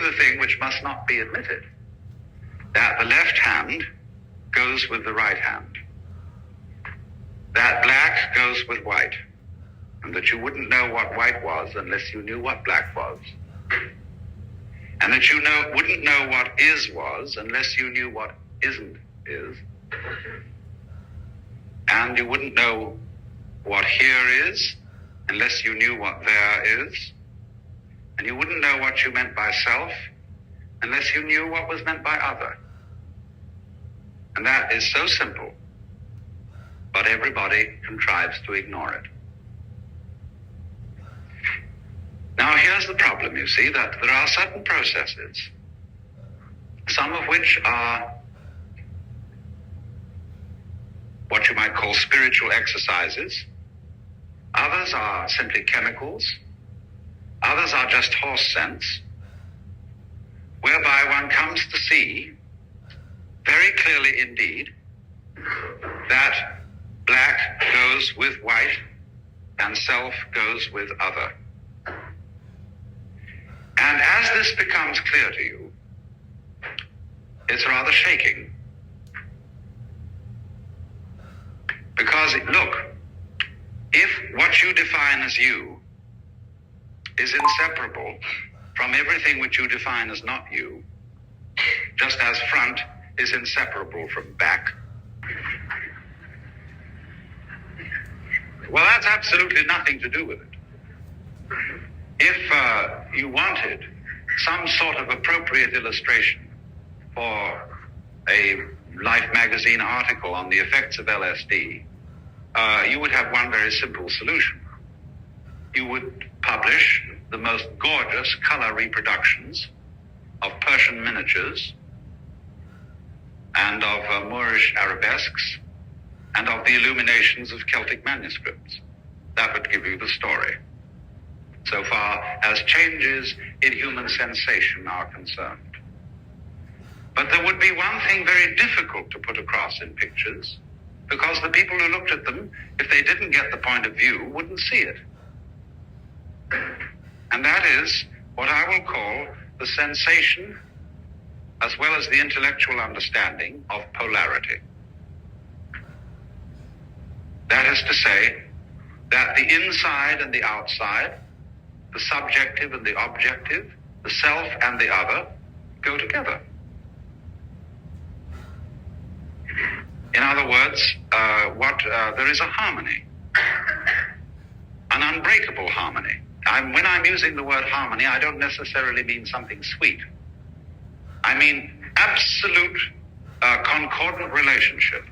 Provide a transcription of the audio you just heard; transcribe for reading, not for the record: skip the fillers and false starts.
the thing which must not be admitted, that the left hand goes with the right hand, that black goes with white, and that you wouldn't know what white was unless you knew what black was, and that you wouldn't know what is was unless you knew what isn't is, and you wouldn't know what here is unless you knew what there is, and you wouldn't know what you meant by self unless you knew what was meant by other. And that is so simple, but everybody contrives to ignore it. Now here's the problem, you see, that there are certain processes, some of which are what you might call spiritual exercises. Others are simply chemicals. Others are just horse sense, whereby one comes to see very clearly indeed that black goes with white and self goes with other. And as this becomes clear to you, it's rather shaking. Because, look, if what you define as you is inseparable from everything which you define as not you, just as front is inseparable from back, well, that's absolutely nothing to do with it. If you wanted some sort of appropriate illustration for a Life magazine article on the effects of LSD, you would have one very simple solution. You would publish the most gorgeous color reproductions of Persian miniatures and of Moorish arabesques and of the illuminations of Celtic manuscripts. That would give you the story, so far as changes in human sensation are concerned. But there would be one thing very difficult to put across in pictures, because the people who looked at them, if they didn't get the point of view, wouldn't see it. And that is what I will call the sensation, as well as the intellectual understanding of polarity. That is to say, that the inside and the outside, the subjective and the objective, the self and the other, go together. In other words, there is a harmony, an unbreakable harmony. When I'm using the word harmony, I don't necessarily mean something sweet. I mean absolute concordant relationship